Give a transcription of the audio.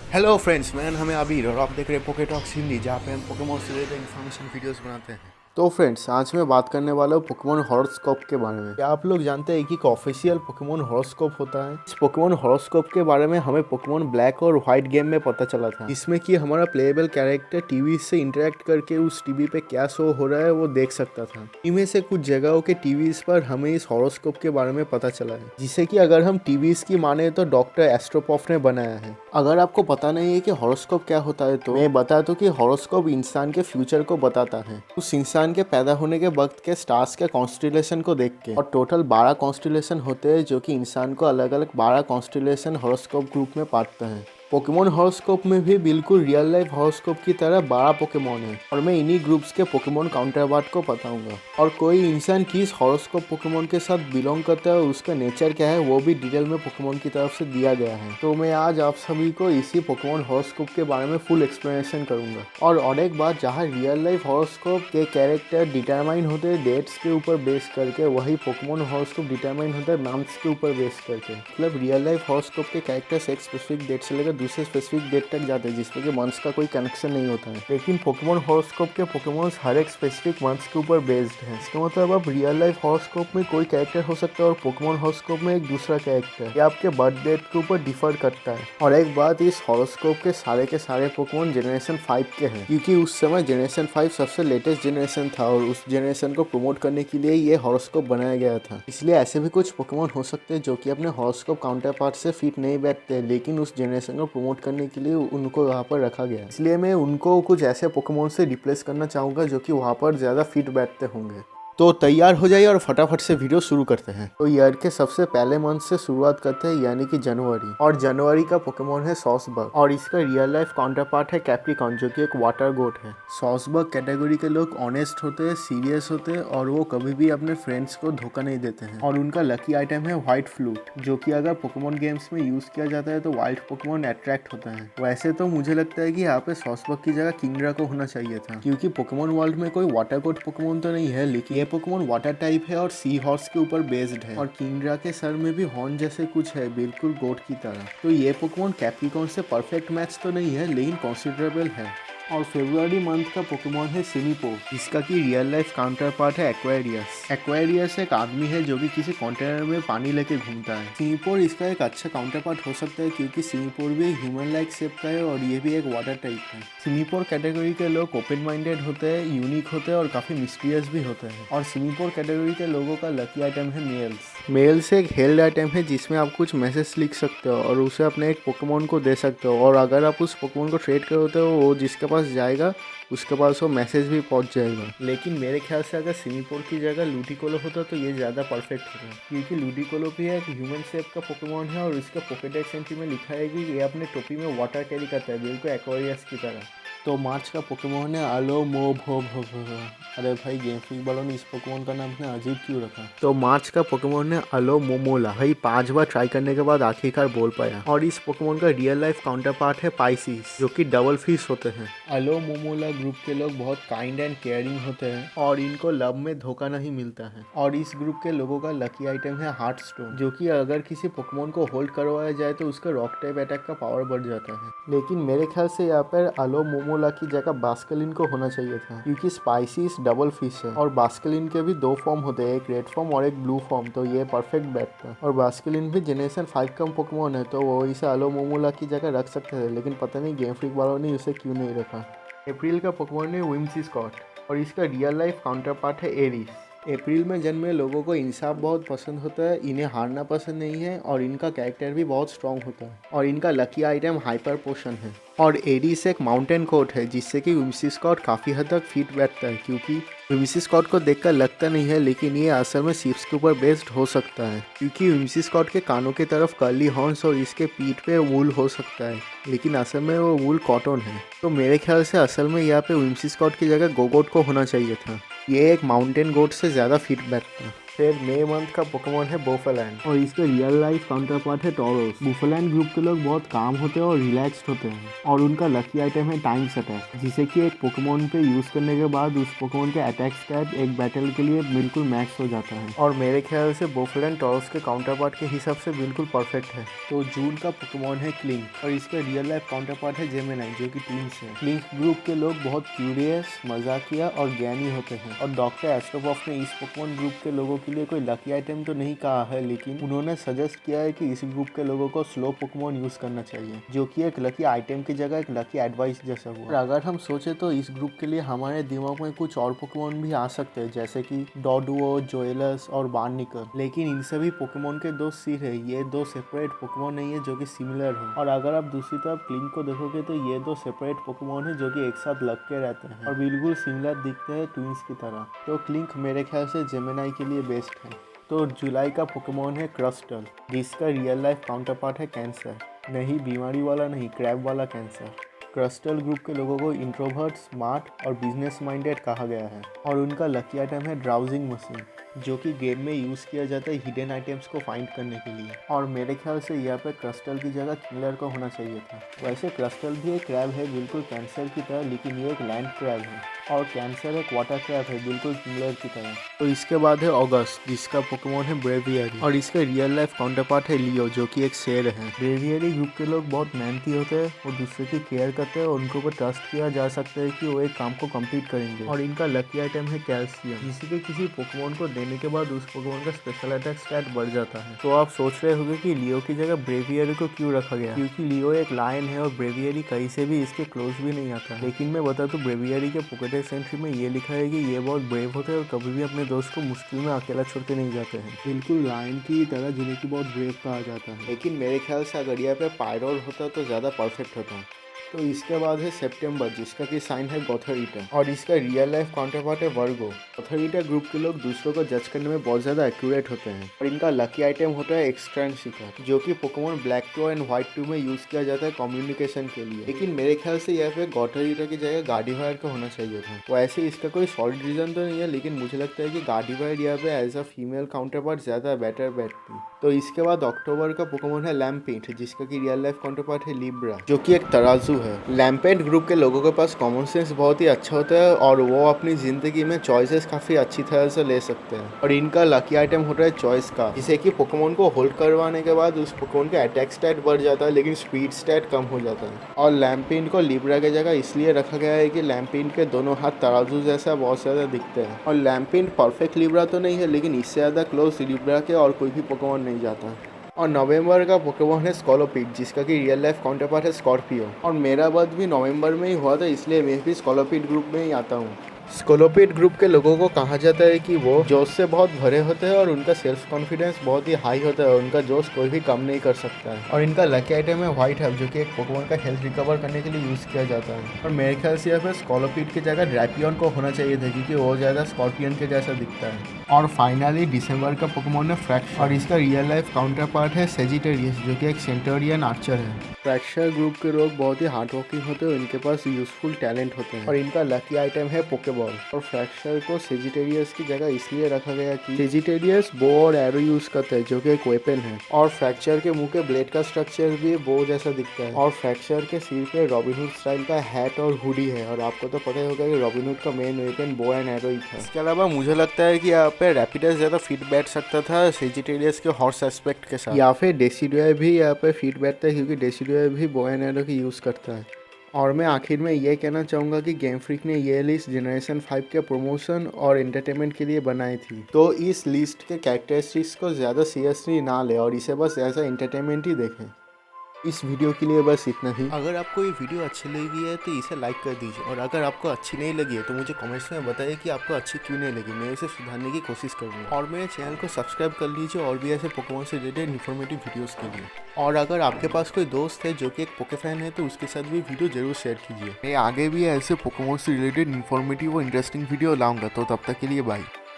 Hello friends, मैं हमें आबिर और आप देख रहे हैं पोकेटॉक्स हिंदी, जहाँ पे हम पोकेमॉन से रिलेटेड इन्फॉर्मेशन वीडियोस बनाते हैं। तो फ्रेंड्स, आज मैं बात करने वाला हूँ पोकेमॉन हॉरोस्कोप के बारे में। क्या आप लोग जानते हैं कि एक ऑफिशियल पोकेमॉन हॉरोस्कोप होता है? इस पोकेमॉन हॉरोस्कोप के बारे में हमें पोकेमॉन ब्लैक और व्हाइट गेम में पता चला था, जिसमें कि हमारा प्लेएबल कैरेक्टर टीवी से इंटरेक्ट करके उस टीवी पे क्या शो हो रहा है वो देख सकता था। इनमें से कुछ जगहों के टीवीज पर हमें इस हॉरोस्कोप के बारे में पता चला है, जिसे कि अगर हम टीवीज की माने तो डॉक्टर एस्ट्रोपॉफ ने बनाया है। अगर आपको पता नहीं है कि हॉरोस्कोप क्या होता है तो मैं बता दूं कि हॉरोस्कोप इंसान के फ्यूचर को बताता है, उस इंसान के पैदा होने के वक्त के स्टार्स के कॉन्स्टिलेशन को देख के। और टोटल 12 कॉन्स्टिलेशन होते हैं, जो कि इंसान को अलग अलग 12 कॉन्स्टिलेशन हॉरोस्कोप ग्रुप में बांटते हैं। पोकेमॉन हॉरोस्कोप में भी बिल्कुल रियल लाइफ हॉरोस्कोप की तरह 12 पोकेमॉन है, और मैं इन्हीं ग्रुप्स के पोकेमॉन काउंटरपार्ट को बताऊंगा। और कोई इंसान किस हॉरोस्कोप पोकेमॉन के साथ बिलोंग करता है और उसका नेचर क्या है वो भी डिटेल में पोकेमॉन की तरफ से दिया गया है। तो मैं आज आप सभी को इसी पोकेमॉन हॉरोस्कोप के बारे में फुल एक्सप्लेनेशन करूंगा। और एक बात, जहाँ रियल लाइफ हॉरोस्कोप के कैरेक्टर डिटरमाइन होते हैं डेट्स के ऊपर बेस करके, वही पोकेमॉन हॉरोस्कोप डिटरमाइन होता है मंथ्स के ऊपर बेस करके। मतलब रियल लाइफ हॉरोस्कोप के कैरेक्टर्स एक स्पेसिफिक डेट से लेकर दूसरे स्पेसिफिक डेट तक जाते हैं, जिसमें कि मंथ्स का कोई कनेक्शन नहीं होता है। लेकिन पोकेमॉन हॉरोस्कोप के पोकेमॉन्स हर एक स्पेसिफिक मंथ्स के ऊपर बेस्ड है। इसका मतलब अब रियल लाइफ हॉरोस्कोप में कोई कैरेक्टर हो सकता है और पोकेमॉन हॉरोस्कोप में एक दूसरा कैरेक्टर, ये आपके बर्थ डेट के ऊपर डिफर करता है। और एक बात, इस हॉरोस्कोप के सारे पोकेमॉन जनरेशन 5 के हैं, क्योंकि उस समय जनरेशन 5 सबसे लेटेस्ट जनरेशन था और उस जनरेशन को प्रमोट करने के लिए ये हॉरोस्कोप बनाया गया था। इसलिए ऐसे भी कुछ पोकेमॉन हो सकते हैं जो कि अपने हॉरोस्कोप काउंटर पार्ट से फिट नहीं बैठते, लेकिन उस जनरेशन को प्रमोट करने के लिए उनको वहाँ पर रखा गया। इसलिए मैं उनको कुछ ऐसे पोकेमॉन से रिप्लेस करना चाहूँगा जो कि वहाँ पर ज़्यादा फिट बैठते होंगे। तो तैयार हो जाइए और फटाफट से वीडियो शुरू करते हैं। तो ईयर के सबसे पहले मंथ से शुरुआत करते हैं, यानी कि जनवरी। और जनवरी का पोकेमॉन है सॉसबर्ग, और इसका रियल लाइफ काउंटर पार्ट है कैप्रिकॉन, जो कि एक वाटर गोट है। सॉसबर्ग कैटेगरी के लोग ऑनेस्ट होते हैं, सीरियस होते हैं, और वो कभी भी अपने फ्रेंड्स को धोखा नहीं देते हैं। और उनका लकी आइटम है व्हाइट फ्लूट, जो कि अगर पोकेमॉन गेम्स में यूज किया जाता है तो वाइल्ड पोकेमॉन अट्रैक्ट होता है। वैसे तो मुझे लगता है कि यहाँ पे सॉसबर्ग की जगह किंगड्रा को होना चाहिए था, क्योंकि पोकेमॉन वर्ल्ड में कोई वाटर गोट पोकेमॉन तो नहीं है, लेकिन पोकेमॉन वाटर टाइप है और सी हॉर्स के ऊपर बेस्ड है। और किंगड्रा के सर में भी हॉर्न जैसे कुछ है, बिल्कुल गोट की तरह। तो ये पोकेमॉन कैप्रिकॉन से परफेक्ट मैच तो नहीं है, लेकिन कंसिडरेबल है। और फरवरी मंथ का पोकेमॉन है सिनीपो, जिसका कि रियल लाइफ काउंटर पार्ट है एक्वेरियस। एक्वेरियस एक आदमी है जो कि किसी कंटेनर में पानी लेके घूमता है। सिनीपोर इसका एक अच्छा काउंटर पार्ट हो सकता है, क्योंकि सिनीपोर भी ह्यूमन लाइक शेप का है और ये भी एक वाटर टाइप है। सिनीपोर कैटेगरी के लोग ओपन माइंडेड होते हैं, यूनिक होते हैं और काफी मिस्टीरियस भी होते हैं। और सिनीपोर कैटेगरी के लोगों का लकी आइटम है मेल्स। मेल्स एक हेल्ड आइटम है, जिसमें आप कुछ मैसेज लिख सकते हो और उसे अपने एक पोकेमॉन को दे सकते हो, और अगर आप उस पोकेमॉन को ट्रेड करते हो, वो जिसके पास जाएगा उसके पास वो मैसेज भी पहुंच जाएगा। लेकिन मेरे ख्याल से अगर सिनीपोर की जगह लूटिकोलो होता तो ये ज़्यादा परफेक्ट होता, क्योंकि लूटिकोलो भी एक ह्यूमन शेप का पोकेमॉन है और इसका पॉकेडेक्स एंट्री में लिखा है कि ये अपने टोपी में वाटर कैरी करता है, बिल्कुल एक्वेरियस की तरह। तो मार्च का पोकेमॉन है अलो मो भो भो भो। अरे भाई, गेम फ्रीक वालों ने इस पोकेमॉन का नाम इतना अजीब क्यों रखा? तो मार्च का पोकेमॉन है अलो मोमोला। भाई 5 बार ट्राई करने के बाद आखिरकार बोल पाया। और इस पोकेमॉन का रियल लाइफ काउंटर पार्ट है पाइसिस, जो कि डबल फिश होते हैं। अलो मोमोला ग्रुप के लोग बहुत काइंड एंड केयरिंग होते हैं और इनको लव में धोखा नहीं मिलता है। और इस ग्रुप के लोगों का लकी आइटम है हार्ट स्टोन, जो कि अगर किसी पोकेमॉन को होल्ड करवाया जाए तो उसका रॉक टाइप अटैक का पावर बढ़ जाता है। लेकिन मेरे ख्याल से यहाँ पर अलो मोमोला की जगह बास्केलिन को होना चाहिए था, क्योंकि स्पाइसिस डबल फिश है और बास्केलिन के भी 2 फॉर्म होते हैं, एक रेड फॉर्म और एक ब्लू फॉर्म। तो ये परफेक्ट बैठता। और बास्केलिन भी जनरेशन 5 का पोकेमॉन है, तो वो इसे अलो मोमोला की जगह रख सकते थे, लेकिन पता नहीं गेम फ्रीक वालों ने उसे क्यों नहीं रखा। अप्रैल का पोकेमॉन है विम्सीस्कॉट, और इसका रियल लाइफ काउंटर पार्ट है एरिस। अप्रैल में जन्मे लोगों को इंसाफ बहुत पसंद होता है, इन्हें हारना पसंद नहीं है, और इनका कैरेक्टर भी बहुत स्ट्रॉन्ग होता है। और इनका लकी आइटम हाइपर पोशन है। और एरिस एक माउंटेन कोट है, जिससे कि विम्सीस्कॉट काफ़ी हद तक फिट बैठता है, क्योंकि विम्सीस्कॉट को देखकर लगता नहीं है, लेकिन ये असल में शिप्स के ऊपर बेस्ड हो सकता है, क्योंकि विम्सीस्कॉट के कानों की तरफ कर्ली हॉर्न्स और इसके पीठ पे वूल हो सकता है, लेकिन असल में वो वूल कॉटन है। तो मेरे ख्याल से असल में यहाँ पे विम्सीस्कॉट की जगह गोगोट को होना चाहिए था। ये एक माउंटेन गोट से ज़्यादा फिट बैठता है। फिर मई मंथ का पोकेमोन है बोफलैंड और इसका रियल लाइफ काउंटर पार्ट है टॉरोस। बोफलैंड ग्रुप के लोग बहुत काम होते हैं और रिलैक्स्ड होते हैं और उनका लकी आइटम है टाइम्स अटैक, जिसे कि एक पोकेमोन पे यूज करने के बाद उस पोकेमोन के अटैक स्टैट एक बैटल के लिए बिल्कुल मैक्स हो जाता है और मेरे ख्याल से बोफलैंड टॉरोस के काउंटर पार्ट के हिसाब से बिल्कुल परफेक्ट है। तो जून का पोकेमोन है क्लिंक और इसका रियल लाइफ काउंटर पार्ट है जेमिनाई, जो कि ट्विंस है। क्लिंक ग्रुप के लोग बहुत क्यूरियस, मजाकिया और ज्ञानी होते हैं और डॉक्टर एस्ट्रोपॉफ ने इस पोकेमोन ग्रुप के लोगों के लिए कोई लकी आइटम तो नहीं कहा है, लेकिन उन्होंने सजेस्ट किया है कि इस ग्रुप के लोगों को स्लो पोकेमोन यूज करना चाहिए, जो कि एक लकी आइटम की जगह एक लकी एडवाइस जैसा हुआ। और अगर हम सोचे तो इस ग्रुप के लिए हमारे दिमाग में कुछ और पोकेमोन भी आ सकते हैं, जैसे कि डोडुओ, जोएलस और बार्निकल, लेकिन इन सभी पोकेमोन के दो सिर है। ये दो सेपरेट पोकेमोन नहीं है जो कि सिमिलर हो। और अगर आप दूसरी तरफ क्लिंक को देखोगे तो ये दो सेपरेट पोकेमोन है जो कि एक साथ लग के रहते हैं और बिल्कुल सिमिलर दिखते हैं ट्विंस की तरह। तो क्लिंक मेरे ख्याल से जेमिनाई के लिए बेस्ट है। तो जुलाई का पोकेमोन है क्रस्टल, जिसका रियल लाइफ काउंटर पार्ट है कैंसर। नहीं बीमारी वाला, नहीं क्रैब वाला कैंसर। क्रस्टल ग्रुप के लोगों को इंट्रोवर्ट, स्मार्ट और बिजनेस माइंडेड कहा गया है और उनका लकी आइटम है ड्राउजिंग मशीन, जो कि गेम में यूज़ किया जाता है हिडन आइटम्स को फाइंड करने के लिए। और मेरे ख्याल से यहाँ पे क्रस्टल की जगह किंगलर को होना चाहिए था। वैसे क्रस्टल भी एक क्रैब है बिल्कुल कैंसर की तरह, लेकिन ये एक लैंड क्रैब है और कैंसर एक वाटर क्रैब है बिल्कुल किंगलर की तरह। तो इसके बाद है अगस्त, जिसका पोकेमोन है ब्रेवियरी और इसका रियल लाइफ काउंटर पार्ट है लियो, जो कि एक शेर है। ब्रेवियरी ग्रुप के लोग बहुत मेहनती होते हैं और दूसरे की केयर करते हैं और उनको ऊपर ट्रस्ट किया जा सकता है कि वो एक काम को कंप्लीट करेंगे। और इनका लकी आइटम है कैल्शियम, जिसे कि किसी पोकेमोन को देने के बाद उस पोकेमोन का स्पेशल अटैक स्टैट बढ़ जाता है। तो आप सोच रहे होंगे कि लियो की जगह ब्रेवियरी को क्यों रखा गया, क्योंकि लियो एक लायन है और ब्रेवियरी कहीं से भी इसके क्लोज भी नहीं आता। लेकिन मैं बता दूं, ब्रेवियरी के पोकेडेक्स एंट्री में ये लिखा है कि ये बहुत ब्रेव होते हैं और कभी भी अपने दोस्त को मुश्किल में अकेला छोड़ के नहीं जाते हैं, बिल्कुल लायन की तरह जिन्हें की बहुत ब्रेव कहा जाता है। लेकिन मेरे ख्याल से अगर यहाँ पे पायरोल होता तो ज़्यादा परफेक्ट होता। तो इसके बाद है सितंबर, जिसका कि साइन है गोथोरिटा और इसका रियल लाइफ काउंटर पार्ट है वर्गो। गोथोरिटा ग्रुप के लोग दूसरों को जज करने में बहुत ज़्यादा एक्यूरेट होते हैं और इनका लकी आइटम होता है एक्सट्रेंड सीकर, जो कि पोकेमोन ब्लैक 2 एंड व्हाइट 2 में यूज़ किया जाता है कम्युनिकेशन के लिए। लेकिन मेरे ख्याल से यहाँ पे गोथोरिटा की जगह गार्डिवायर का होना चाहिए था। वैसे इसका कोई सॉलिड रीज़न तो नहीं है, लेकिन मुझे लगता है कि गार्डिवायर यहाँ पे as a female counterpart ज़्यादा बेटर बैठती। तो इसके बाद अक्टूबर का पोकेमोन है लैम्पेट, जिसका कि रियल लाइफ काउंटर पार्ट है लिब्रा, जो कि एक तराजू है। लैम्पेट ग्रुप के लोगों के पास कॉमन सेंस बहुत ही अच्छा होता है और वो अपनी ज़िंदगी में चॉइसेस काफ़ी अच्छी तरह से ले सकते हैं। और इनका लकी आइटम होता है चॉइस का, जिसे कि पोकेमोन को होल्ड करवाने के बाद उस पोकेमोन का अटैक स्टैट बढ़ जाता है, लेकिन स्पीड स्टैट कम हो जाता है। और लैम्पेट को लिब्रा की जगह इसलिए रखा गया है कि लैम्पेट के दोनों हाथ तराजू जैसा बहुत ज़्यादा दिखते हैं। और लैम्पेट परफेक्ट लिब्रा तो नहीं है, लेकिन इससे ज़्यादा क्लोज लिब्रा के और कोई भी पोकेमोन नहीं जाता। और नवंबर का पोकेमोन है स्कॉलोपिड, जिसका कि रियल लाइफ काउंटर पार्ट है स्कॉर्पियो। और मेरा बर्थ भी नवंबर में ही हुआ था, इसलिए मैं भी स्कॉलोपिड ग्रुप में ही आता हूँ। स्कॉलोपिड ग्रुप के लोगों को कहा जाता है कि वो जोश से बहुत भरे होते हैं और उनका सेल्फ कॉन्फिडेंस बहुत ही हाई होता है और उनका जोश कोई भी कम नहीं कर सकता है। और इनका लकी आइटम है व्हाइट हब, जो कि एक पोकेमोन का हेल्थ रिकवर करने के लिए यूज़ किया जाता है। और मेरे ख्याल से यहाँ पर स्कॉलोपिड की जगह ड्रैपियन को होना चाहिए था, क्योंकि वो ज़्यादा स्कॉर्पियन के जैसा दिखता है। और फाइनली दिसंबर का पोकेमोन है फ्रैक्चर और इसका रियल लाइफ काउंटर पार्ट है सेजिटेरियस, जो कि एक सेंटोरियन आर्चर है। फ्रैक्चर ग्रुप के लोग बहुत ही हार्ड वर्किंग होते हैं, इनके पास यूजफुल टैलेंट होते हैं और इनका लकी आइटम है पोकेबॉल। और फ्रैक्चर को सेजिटेरियस की जगह इसलिए रखा गया कि सेजिटेरियस बो और एरो यूज करता है, जो कि एक वेपन है। और फ्रैक्चर के मुंह के ब्लेड का स्ट्रक्चर भी बो जैसा दिखता है। और फ्रैक्चर के सिर पे रॉबिनहुड स्टाइल का हैट और हुडी है और आपको तो पता ही होगा कि रॉबिनहुड का main weapon bow and arrow ही था। इसके अलावा मुझे लगता है कि यहाँ पे रैपिडस ज़्यादा फिट बैठ सकता था सेजिटेरियस के हॉर्स एस्पेक्ट के साथ, या फिर डेसिडुआ भी यहाँ पे फिट बैठता है, क्योंकि डेसिडुआ भी बो एंड एरो की यूज़ करता है। और मैं आखिर में ये कहना चाहूँगा कि गेम फ्रीक ने ये लिस्ट जनरेशन 5 के प्रमोशन और एंटरटेनमेंट के लिए बनाई थी, तो इस लिस्ट के कैरेक्टरिस्टिक्स को ज़्यादा सीरियसली ना ले और इसे बस एज अ एंटरटेनमेंट ही देखें। इस वीडियो के लिए बस इतना ही। अगर आपको ये वीडियो अच्छी लगी है तो इसे लाइक कर दीजिए और अगर आपको अच्छी नहीं लगी है तो मुझे कमेंट्स में बताइए कि आपको अच्छी क्यों नहीं लगी, मैं इसे सुधारने की कोशिश करूँगा। और मेरे चैनल को सब्सक्राइब कर लीजिए और भी ऐसे पोकेमोन से रिलेटेड इन्फॉर्मेटिव वीडियोस के लिए। और अगर आपके पास कोई दोस्त है जो कि एक पोके फैन है तो उसके साथ भी वीडियो जरूर शेयर कीजिए। मैं आगे भी ऐसे पोकेमोन से रिलेटेड इन्फॉर्मेटिव और इंटरेस्टिंग वीडियो लाऊंगा, तो तब तक के लिए बाय।